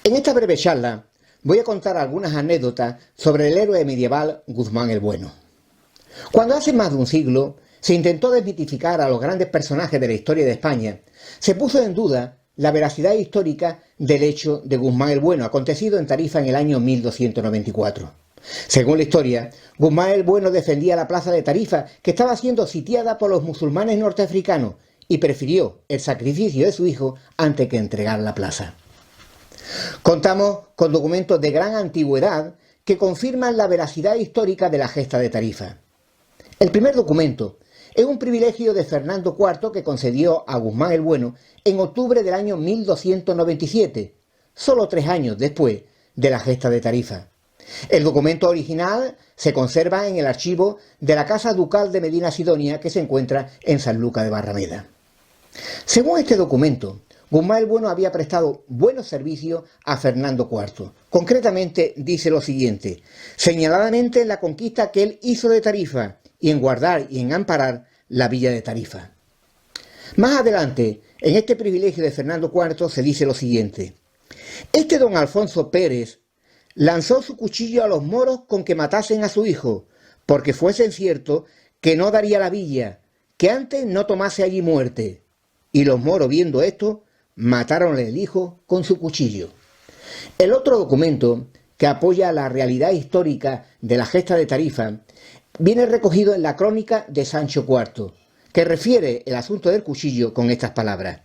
En esta breve charla voy a contar algunas anécdotas sobre el héroe medieval Guzmán el Bueno. Cuando hace más de un siglo se intentó desmitificar a los grandes personajes de la historia de España, se puso en duda la veracidad histórica del hecho de Guzmán el Bueno, acontecido en Tarifa en el año 1294. Según la historia, Guzmán el Bueno defendía la plaza de Tarifa, que estaba siendo sitiada por los musulmanes norteafricanos, y prefirió el sacrificio de su hijo antes que entregar la plaza. Contamos con documentos de gran antigüedad que confirman la veracidad histórica de la gesta de Tarifa. El primer documento es un privilegio de Fernando IV que concedió a Guzmán el Bueno en octubre del año 1297, solo 3 años después de la gesta de Tarifa. El documento original se conserva en el archivo de la Casa Ducal de Medina Sidonia, que se encuentra en Sanlúcar de Barrameda. Según este documento, Guzmán el Bueno había prestado buenos servicios a Fernando IV. Concretamente dice lo siguiente: señaladamente en la conquista que él hizo de Tarifa y en guardar y en amparar la villa de Tarifa. Más adelante, en este privilegio de Fernando IV se dice lo siguiente: este don Alfonso Pérez lanzó su cuchillo a los moros con que matasen a su hijo, porque fuesen cierto que no daría la villa, que antes no tomase allí muerte. Y los moros, viendo esto, mataronle el hijo con su cuchillo. El otro documento que apoya la realidad histórica de la gesta de Tarifa viene recogido en la crónica de Sancho IV, que refiere el asunto del cuchillo con estas palabras: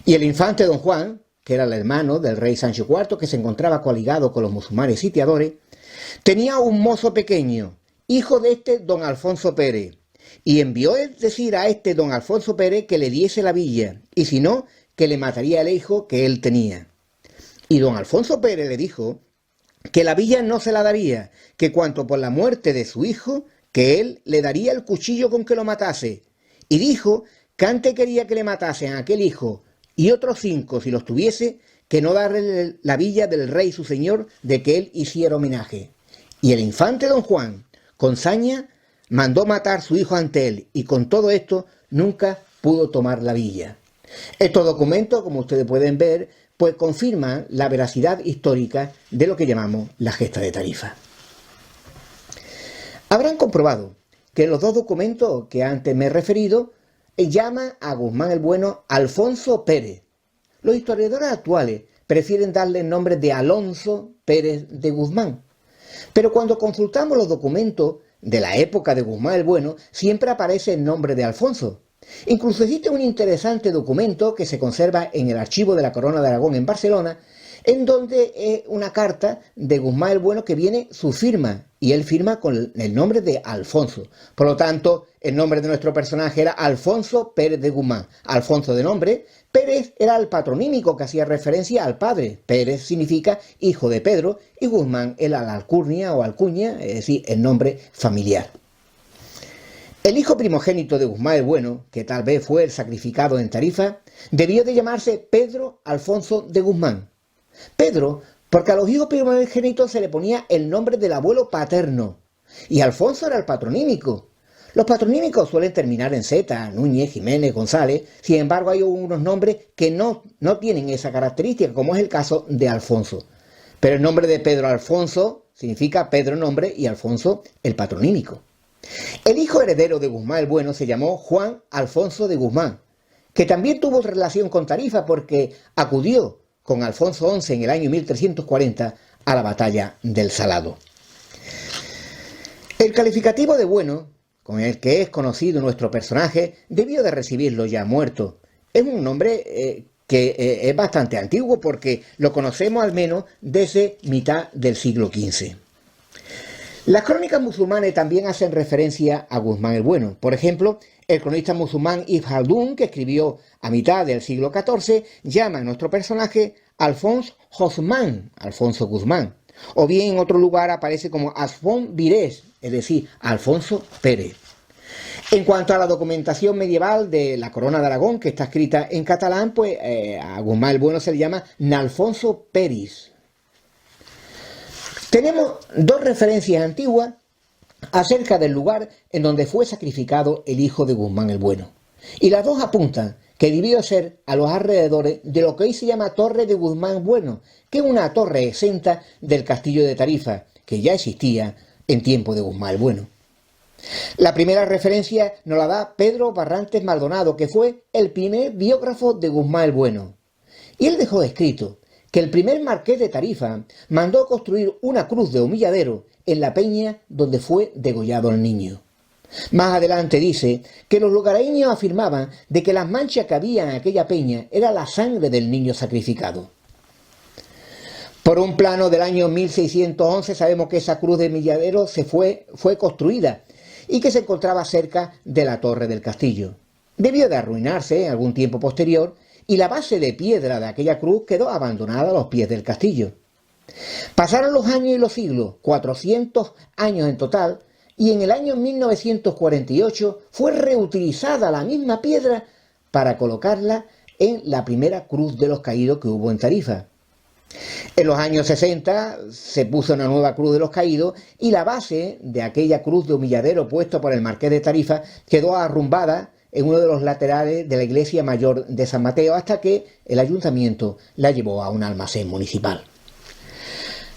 y el infante don Juan, que era el hermano del rey Sancho IV, que se encontraba coligado con los musulmanes sitiadores, tenía un mozo pequeño, hijo de este don Alfonso Pérez, y envió decir a este don Alfonso Pérez que le diese la villa, y si no, que le mataría el hijo que él tenía. Y don Alfonso Pérez le dijo que la villa no se la daría, que cuanto por la muerte de su hijo, que él le daría el cuchillo con que lo matase. Y dijo que antes quería que le matasen a aquel hijo y otros 5 si los tuviese, que no darle la villa del rey su señor, de que él hiciera homenaje. Y el infante don Juan, con saña, mandó matar su hijo ante él, y con todo esto nunca pudo tomar la villa. Estos documentos, como ustedes pueden ver, pues confirman la veracidad histórica de lo que llamamos la gesta de Tarifa. Habrán comprobado que los dos documentos que antes me he referido llaman a Guzmán el Bueno Alfonso Pérez. Los historiadores actuales prefieren darle el nombre de Alonso Pérez de Guzmán. Pero cuando consultamos los documentos de la época de Guzmán el Bueno, siempre aparece el nombre de Alfonso. Incluso existe un interesante documento que se conserva en el archivo de la Corona de Aragón en Barcelona, en donde es una carta de Guzmán el Bueno que viene su firma, y él firma con el nombre de Alfonso. Por lo tanto, el nombre de nuestro personaje era Alfonso Pérez de Guzmán. Alfonso de nombre, Pérez era el patronímico que hacía referencia al padre. Pérez significa hijo de Pedro, y Guzmán era la alcurnia o alcuña, es decir, el nombre familiar. El hijo primogénito de Guzmán el Bueno, que tal vez fue el sacrificado en Tarifa, debió de llamarse Pedro Alfonso de Guzmán. Pedro, porque a los hijos primogénitos se le ponía el nombre del abuelo paterno, y Alfonso era el patronímico. Los patronímicos suelen terminar en Z, Núñez, Jiménez, González. Sin embargo, hay unos nombres que no tienen esa característica, como es el caso de Alfonso. Pero el nombre de Pedro Alfonso significa Pedro nombre y Alfonso el patronímico. El hijo heredero de Guzmán el Bueno se llamó Juan Alfonso de Guzmán, que también tuvo relación con Tarifa porque acudió con Alfonso XI en el año 1340 a la batalla del Salado. El calificativo de bueno, con el que es conocido nuestro personaje, debió de recibirlo ya muerto. Es un nombre que es bastante antiguo porque lo conocemos al menos desde mitad del siglo XV. Las crónicas musulmanes también hacen referencia a Guzmán el Bueno. Por ejemplo, el cronista musulmán Ibn Haldún, que escribió a mitad del siglo XIV, llama a nuestro personaje Alfons Guzmán, Alfonso Guzmán. O bien en otro lugar aparece como Alfons Virés, es decir, Alfonso Pérez. En cuanto a la documentación medieval de la Corona de Aragón, que está escrita en catalán, pues a Guzmán el Bueno se le llama Nalfonso Peris. Tenemos 2 referencias antiguas acerca del lugar en donde fue sacrificado el hijo de Guzmán el Bueno. y las dos apuntan que debió ser a los alrededores de lo que hoy se llama Torre de Guzmán Bueno, que es una torre exenta del castillo de Tarifa, que ya existía en tiempo de Guzmán el Bueno. La primera referencia nos la da Pedro Barrantes Maldonado, que fue el primer biógrafo de Guzmán el Bueno. Y él dejó escrito que el primer marqués de Tarifa mandó construir una cruz de humilladero en la peña donde fue degollado el niño. Más adelante dice que los lugareños afirmaban de que las manchas que había en aquella peña era la sangre del niño sacrificado. Por un plano del año 1611 sabemos que esa cruz de humilladero fue construida y que se encontraba cerca de la torre del castillo. Debió de arruinarse algún tiempo posterior y la base de piedra de aquella cruz quedó abandonada a los pies del castillo. Pasaron los años y los siglos, 400 años en total, y en el año 1948 fue reutilizada la misma piedra para colocarla en la primera cruz de los caídos que hubo en Tarifa. En los años 60 se puso una nueva cruz de los caídos y la base de aquella cruz de humilladero puesto por el marqués de Tarifa quedó arrumbada en uno de los laterales de la iglesia mayor de San Mateo hasta que el ayuntamiento la llevó a un almacén municipal.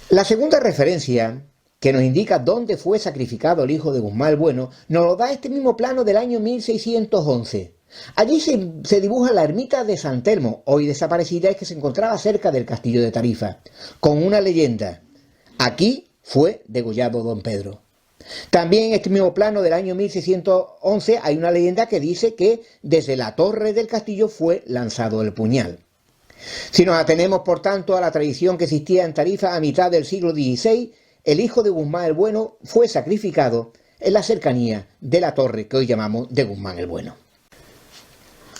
La segunda referencia que nos indica dónde fue sacrificado el hijo de Guzmán el Bueno, nos lo da este mismo plano del año 1611. Allí se dibuja la ermita de San Telmo, hoy desaparecida, y que se encontraba cerca del castillo de Tarifa, con una leyenda: aquí fue degollado don Pedro. También en este mismo plano del año 1611 hay una leyenda que dice que desde la torre del castillo fue lanzado el puñal. Si nos atenemos, por tanto, a la tradición que existía en Tarifa a mitad del siglo XVI, el hijo de Guzmán el Bueno fue sacrificado en la cercanía de la torre que hoy llamamos de Guzmán el Bueno.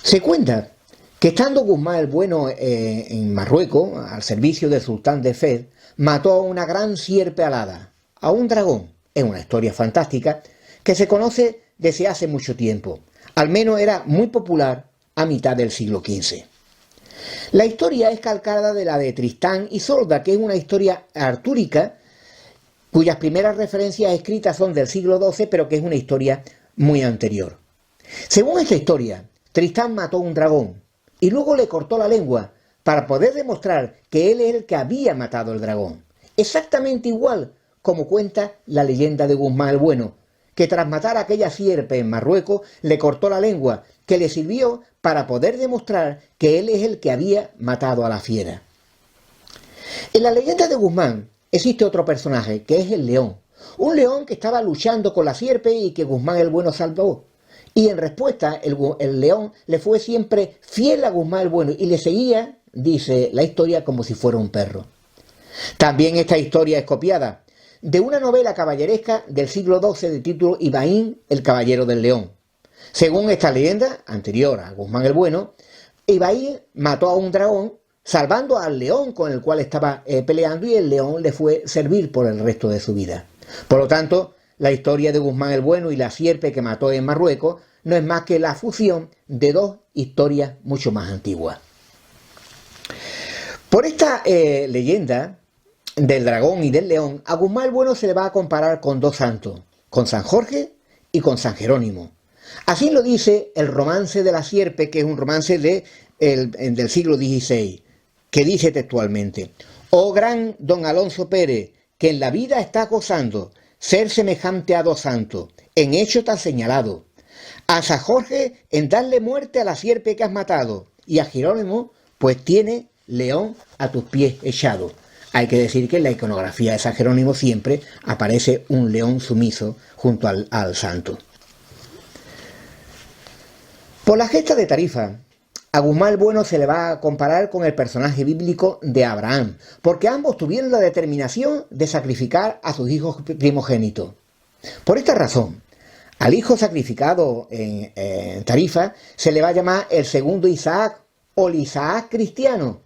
Se cuenta que estando Guzmán el Bueno en Marruecos, al servicio del sultán de Fez, mató a una gran sierpe alada, a un dragón. Es una historia fantástica que se conoce desde hace mucho tiempo. Al menos era muy popular a mitad del siglo XV. La historia es calcada de la de Tristán y Isolda, que es una historia artúrica cuyas primeras referencias escritas son del siglo XII, pero que es una historia muy anterior. Según esta historia, Tristán mató a un dragón y luego le cortó la lengua para poder demostrar que él es el que había matado al dragón. Exactamente igual como cuenta la leyenda de Guzmán el Bueno, que tras matar a aquella sierpe en Marruecos, le cortó la lengua, que le sirvió para poder demostrar que él es el que había matado a la fiera. En la leyenda de Guzmán existe otro personaje, que es el león. Un león que estaba luchando con la sierpe y que Guzmán el Bueno salvó. Y en respuesta, el león le fue siempre fiel a Guzmán el Bueno y le seguía, dice la historia, como si fuera un perro. También esta historia es copiada de una novela caballeresca del siglo XII de título Ibaín, el Caballero del León. Según esta leyenda, anterior a Guzmán el Bueno, Ibaín mató a un dragón salvando al león con el cual estaba peleando, y el león le fue servir por el resto de su vida. Por lo tanto, la historia de Guzmán el Bueno y la sierpe que mató en Marruecos no es más que la fusión de dos historias mucho más antiguas. Por esta leyenda del dragón y del león, a Guzmán el Bueno se le va a comparar con dos santos, con San Jorge y con San Jerónimo. Así lo dice el romance de la sierpe, que es un romance del siglo XVI, que dice textualmente: «Oh gran don Alonso Pérez, que en la vida está gozando ser semejante a dos santos, en hecho tan señalado. A San Jorge en darle muerte a la sierpe que has matado, y a Jerónimo pues tiene león a tus pies echado». Hay que decir que en la iconografía de San Jerónimo siempre aparece un león sumiso junto al santo. Por la gesta de Tarifa, a Guzmán el Bueno se le va a comparar con el personaje bíblico de Abraham, porque ambos tuvieron la determinación de sacrificar a sus hijos primogénitos. Por esta razón, al hijo sacrificado en Tarifa se le va a llamar el segundo Isaac o el Isaac cristiano,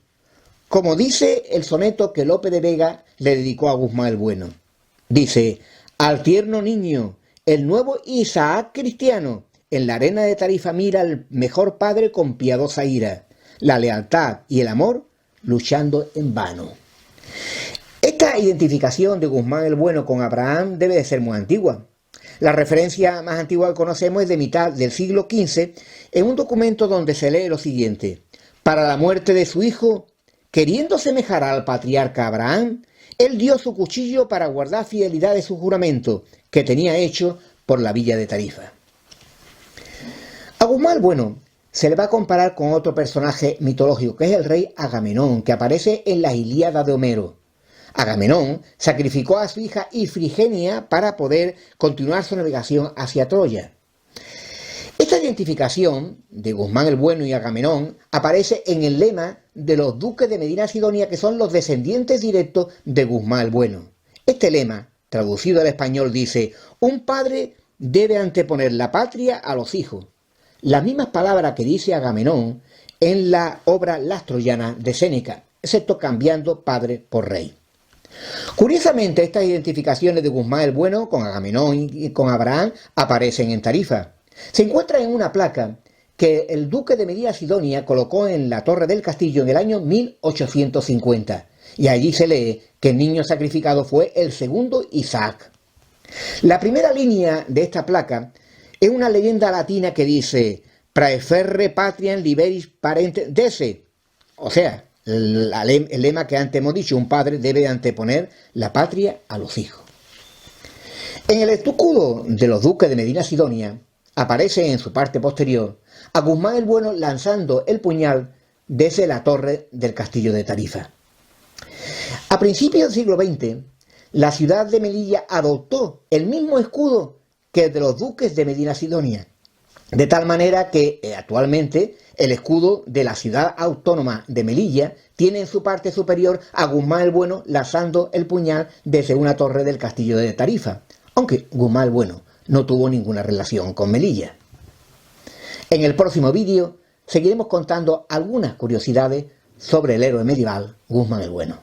como dice el soneto que Lope de Vega le dedicó a Guzmán el Bueno. Dice: «Al tierno niño, el nuevo Isaac cristiano, en la arena de Tarifa mira al mejor padre con piadosa ira, la lealtad y el amor luchando en vano». Esta identificación de Guzmán el Bueno con Abraham debe de ser muy antigua. La referencia más antigua que conocemos es de mitad del siglo XV, en un documento donde se lee lo siguiente: para la muerte de su hijo, queriendo semejar al patriarca Abraham, él dio su cuchillo para guardar fidelidad de su juramento, que tenía hecho por la villa de Tarifa. A Guzmán el Bueno se le va a comparar con otro personaje mitológico, que es el rey Agamenón, que aparece en la Ilíada de Homero. Agamenón sacrificó a su hija Ifigenia para poder continuar su navegación hacia Troya. Esta identificación de Guzmán el Bueno y Agamenón aparece en el lema de los duques de Medina Sidonia, que son los descendientes directos de Guzmán el Bueno. Este lema, traducido al español, dice: un padre debe anteponer la patria a los hijos. Las mismas palabras que dice Agamenón en la obra Las Troyanas de Séneca, excepto cambiando padre por rey. Curiosamente, estas identificaciones de Guzmán el Bueno con Agamenón y con Abraham aparecen en Tarifa. Se encuentra en una placa que el duque de Medina Sidonia colocó en la torre del castillo en el año 1850, y allí se lee que el niño sacrificado fue el segundo Isaac. La primera línea de esta placa es una leyenda latina que dice: praeferre patriam liberis parentes dese, o sea, el lema que antes hemos dicho: un padre debe anteponer la patria a los hijos. En el escudo de los duques de Medina Sidonia aparece en su parte posterior a Guzmán el Bueno lanzando el puñal desde la torre del castillo de Tarifa. A principios del siglo XX, la ciudad de Melilla adoptó el mismo escudo que el de los duques de Medina Sidonia, de tal manera que actualmente el escudo de la ciudad autónoma de Melilla tiene en su parte superior a Guzmán el Bueno lanzando el puñal desde una torre del castillo de Tarifa, aunque Guzmán el Bueno no tuvo ninguna relación con Melilla. En el próximo vídeo seguiremos contando algunas curiosidades sobre el héroe medieval Guzmán el Bueno.